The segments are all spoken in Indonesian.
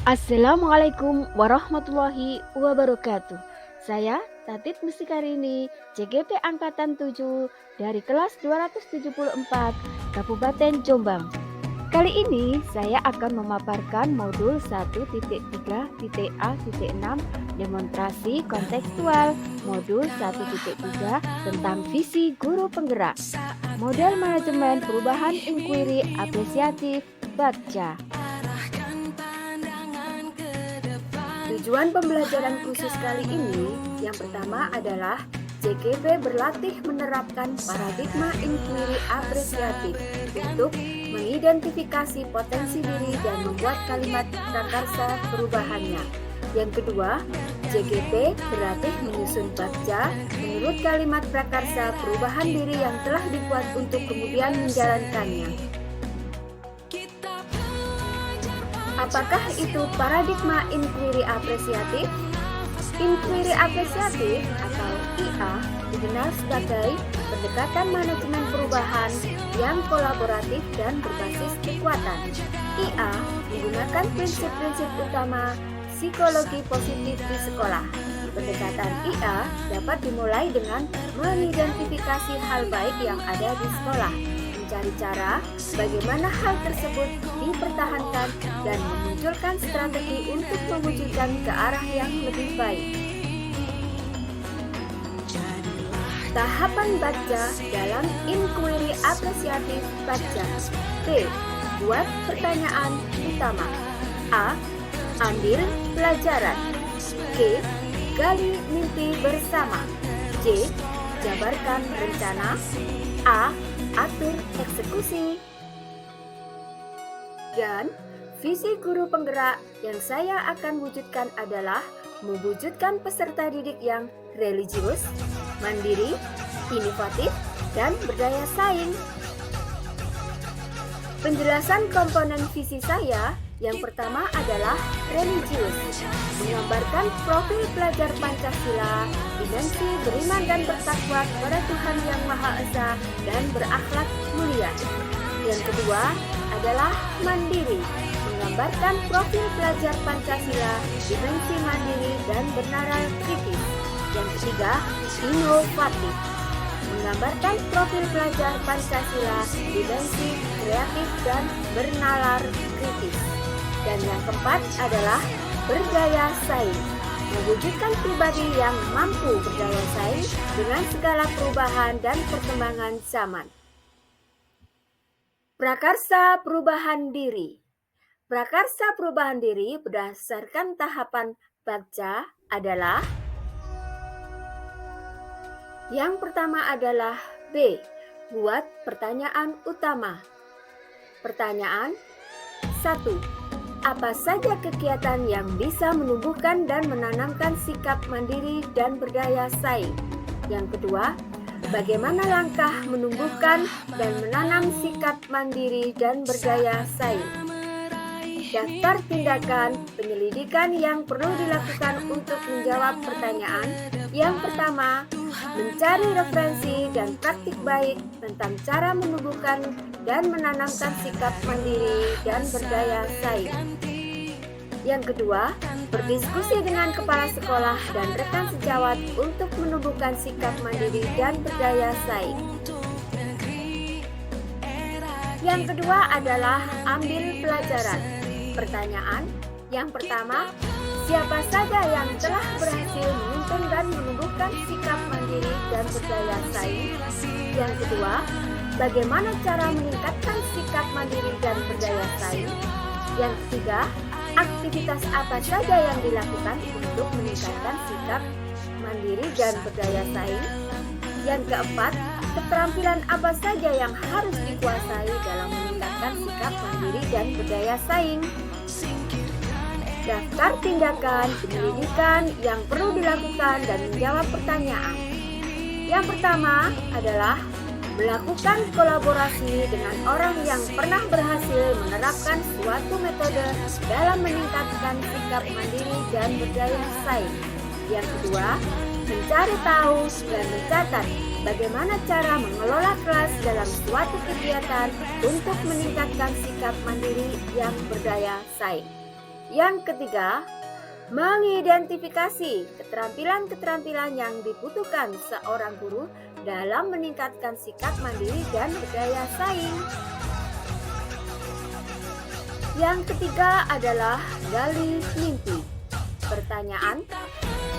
Assalamualaikum warahmatullahi wabarakatuh. Saya Tatit Mustikarini, CGP Angkatan 7 dari kelas 274 Kabupaten Jombang. Kali ini saya akan memaparkan modul 1.3.A.6 demonstrasi kontekstual modul 1.3 tentang visi guru penggerak. Model manajemen perubahan inquiry apresiatif baca. Tujuan pembelajaran khusus kali ini yang pertama adalah CGP berlatih menerapkan paradigma inquiry apresiatif untuk mengidentifikasi potensi diri dan membuat kalimat prakarsa perubahannya. Yang kedua, CGP berlatih menyusun baca menurut kalimat prakarsa perubahan diri yang telah dibuat untuk kemudian menjalankannya. Apakah itu paradigma inquiry apresiatif? Inquiry apresiatif atau IA dikenal sebagai pendekatan manajemen perubahan yang kolaboratif dan berbasis kekuatan. IA menggunakan prinsip-prinsip utama psikologi positif di sekolah. Pendekatan IA dapat dimulai dengan mengidentifikasi hal baik yang ada di sekolah, mencari cara bagaimana hal tersebut dipertahankan dan memunculkan strategi untuk mewujudkan ke arah yang lebih baik. Tahapan baca dalam inquiry apresiatif baca. B. Buat pertanyaan utama. A. Ambil pelajaran. B. Gali mimpi bersama. C. Jabarkan rencana. A. Atur eksekusi. Dan visi guru penggerak yang saya akan wujudkan adalah mewujudkan peserta didik yang religius, mandiri, inovatif, dan berdaya saing. Penjelasan komponen visi saya yang pertama adalah religius, menggambarkan profil pelajar Pancasila, dimensi beriman dan bertakwa kepada Tuhan Yang Maha Esa dan berakhlak mulia. Yang kedua adalah mandiri, menggambarkan profil pelajar Pancasila, dimensi mandiri dan bernalar kritis. Yang ketiga, inovatif, menggambarkan profil pelajar Pancasila, dimensi kreatif dan bernalar kritis. Dan yang keempat adalah berdaya saing, mewujudkan pribadi yang mampu berdaya saing dengan segala perubahan dan perkembangan zaman. Prakarsa perubahan diri. Prakarsa perubahan diri berdasarkan tahapan baca adalah yang pertama adalah B. Buat pertanyaan utama. Pertanyaan 1. Apa saja kegiatan yang bisa menumbuhkan dan menanamkan sikap mandiri dan berdaya saing? Yang kedua, bagaimana langkah menumbuhkan dan menanam sikap mandiri dan berdaya saing? Daftar tindakan penyelidikan yang perlu dilakukan untuk menjawab pertanyaan. Yang pertama, mencari referensi dan praktik baik tentang cara menumbuhkan dan menanamkan sikap mandiri dan berdaya saing. Yang kedua, berdiskusi dengan kepala sekolah dan rekan sejawat untuk menumbuhkan sikap mandiri dan berdaya saing. Yang kedua adalah ambil pelajaran. Pertanyaan yang pertama, siapa saja yang telah berhasil memimpin dan menumbuhkan sikap mandiri dan berdaya saing? Yang kedua, bagaimana cara meningkatkan sikap mandiri dan berdaya saing? Yang ketiga, aktivitas apa saja yang dilakukan untuk meningkatkan sikap mandiri dan berdaya saing? Yang keempat, keterampilan apa saja yang harus dikuasai dalam meningkatkan sikap mandiri dan berdaya saing? Daftar tindakan penyelidikan yang perlu dilakukan dan menjawab pertanyaan. Yang pertama adalah melakukan kolaborasi dengan orang yang pernah berhasil menerapkan suatu metode dalam meningkatkan sikap mandiri dan berdaya saing. Yang kedua, mencari tahu dan mencatat bagaimana cara mengelola kelas dalam suatu kegiatan untuk meningkatkan sikap mandiri yang berdaya saing. Yang ketiga, mengidentifikasi keterampilan-keterampilan yang dibutuhkan seorang guru dalam meningkatkan sikap mandiri dan berdaya saing. Yang ketiga adalah gali mimpi. Pertanyaan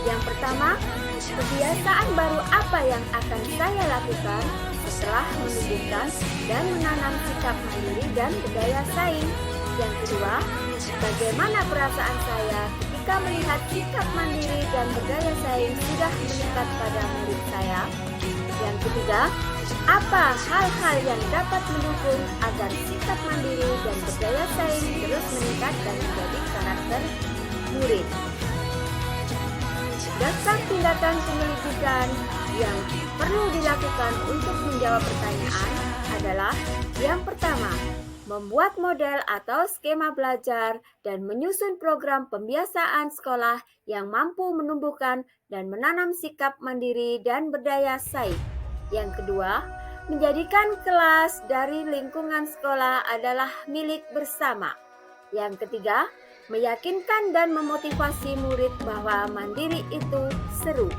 yang pertama, kebiasaan baru apa yang akan saya lakukan setelah menumbuhkan dan menanam sikap mandiri dan berdaya saing? Yang kedua, bagaimana perasaan saya ketika melihat sikap mandiri dan berdaya saing sudah meningkat pada murid saya? Yang ketiga, apa hal-hal yang dapat mendukung agar sikap mandiri dan berdaya saing terus meningkat dan menjadi karakter murid? Daftar tindakan penyelidikan yang perlu dilakukan untuk menjawab pertanyaan adalah yang pertama, membuat model atau skema belajar dan menyusun program pembiasaan sekolah yang mampu menumbuhkan dan menanam sikap mandiri dan berdaya saing. Yang kedua, menjadikan kelas dari lingkungan sekolah adalah milik bersama. Yang ketiga, meyakinkan dan memotivasi murid bahwa mandiri itu seru.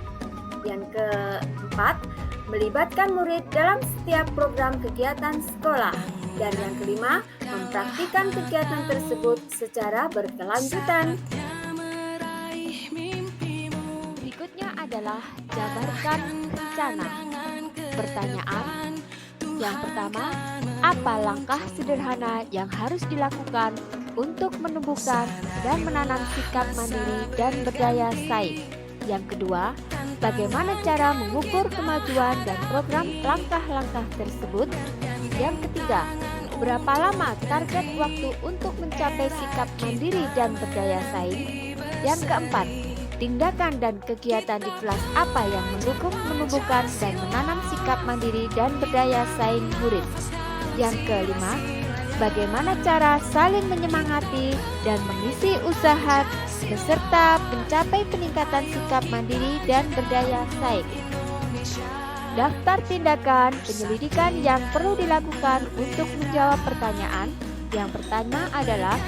Yang keempat, melibatkan murid dalam setiap program kegiatan sekolah. Dan yang kelima, mempraktikkan kegiatan tersebut secara berkelanjutan. Berikutnya adalah jabarkan rencana. Pertanyaan yang pertama, apa langkah sederhana yang harus dilakukan untuk menumbuhkan dan menanam sikap mandiri dan berdaya saing? Yang kedua, bagaimana cara mengukur kemajuan dan program langkah-langkah tersebut? Yang ketiga, berapa lama target waktu untuk mencapai sikap mandiri dan berdaya saing? Yang keempat, tindakan dan kegiatan di kelas apa yang mendukung menumbuhkan dan menanam sikap mandiri dan berdaya saing murid? Yang kelima, bagaimana cara saling menyemangati dan mengisi usaha beserta mencapai peningkatan sikap mandiri dan berdaya saing? Daftar tindakan penyelidikan yang perlu dilakukan untuk menjawab pertanyaan. Yang pertama adalah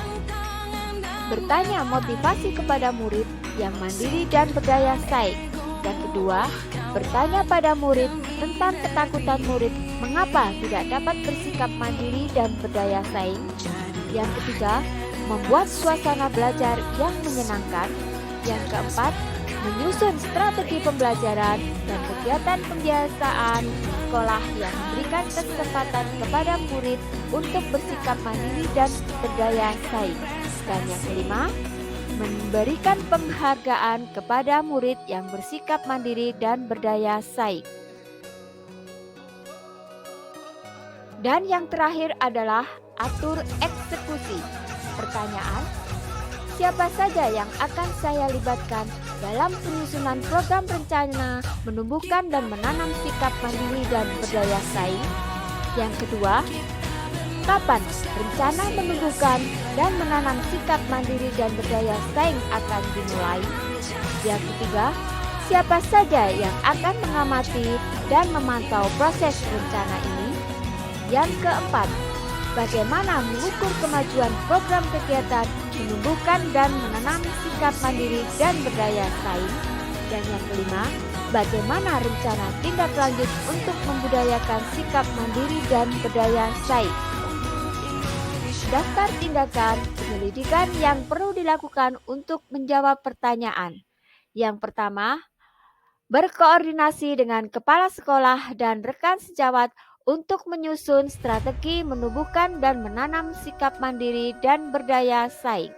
bertanya motivasi kepada murid yang mandiri dan berdaya saing. Yang kedua, bertanya pada murid tentang ketakutan murid mengapa tidak dapat bersikap mandiri dan berdaya saing. Yang ketiga, membuat suasana belajar yang menyenangkan. Yang keempat, menyusun strategi pembelajaran dan kegiatan pembiasaan sekolah yang memberikan kesempatan kepada murid untuk bersikap mandiri dan berdaya saing. Dan yang kelima, memberikan penghargaan kepada murid yang bersikap mandiri dan berdaya saing. Dan yang terakhir adalah atur eksekusi. Pertanyaan, siapa saja yang akan saya libatkan dalam penyusunan program rencana menumbuhkan dan menanam sikap mandiri dan berdaya saing? Yang kedua, kapan rencana menumbuhkan dan menanam sikap mandiri dan berdaya saing akan dimulai? Yang ketiga, siapa saja yang akan mengamati dan memantau proses rencana ini? Yang keempat, bagaimana mengukur kemajuan program kegiatan menumbuhkan dan menanam sikap mandiri dan berdaya saing? Dan yang kelima, bagaimana rencana tindak lanjut untuk membudayakan sikap mandiri dan berdaya saing? Daftar tindakan penyelidikan yang perlu dilakukan untuk menjawab pertanyaan. Yang pertama, berkoordinasi dengan kepala sekolah dan rekan sejawat untuk menyusun strategi menumbuhkan dan menanam sikap mandiri dan berdaya saing.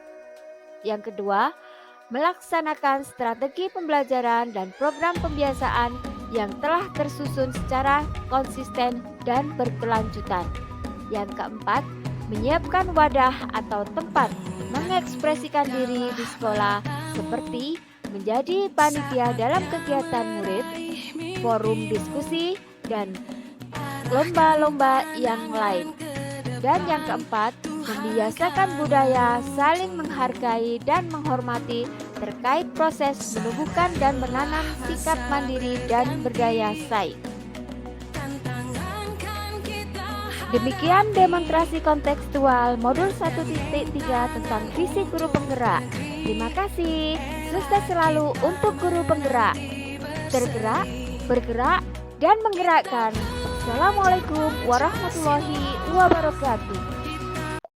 Yang kedua, melaksanakan strategi pembelajaran dan program pembiasaan yang telah tersusun secara konsisten dan berkelanjutan. Yang keempat, menyiapkan wadah atau tempat mengekspresikan diri di sekolah seperti menjadi panitia dalam kegiatan murid, forum diskusi, dan lomba-lomba yang lain. Dan yang keempat, membiasakan budaya saling menghargai dan menghormati terkait proses menumbuhkan dan menanam sikap mandiri dan berdaya saing. Demikian demonstrasi kontekstual modul 1.3 tentang visi guru penggerak. Terima kasih. Sukses selalu untuk guru penggerak. Tergerak, bergerak, dan menggerakkan. Assalamualaikum warahmatullahi wabarakatuh.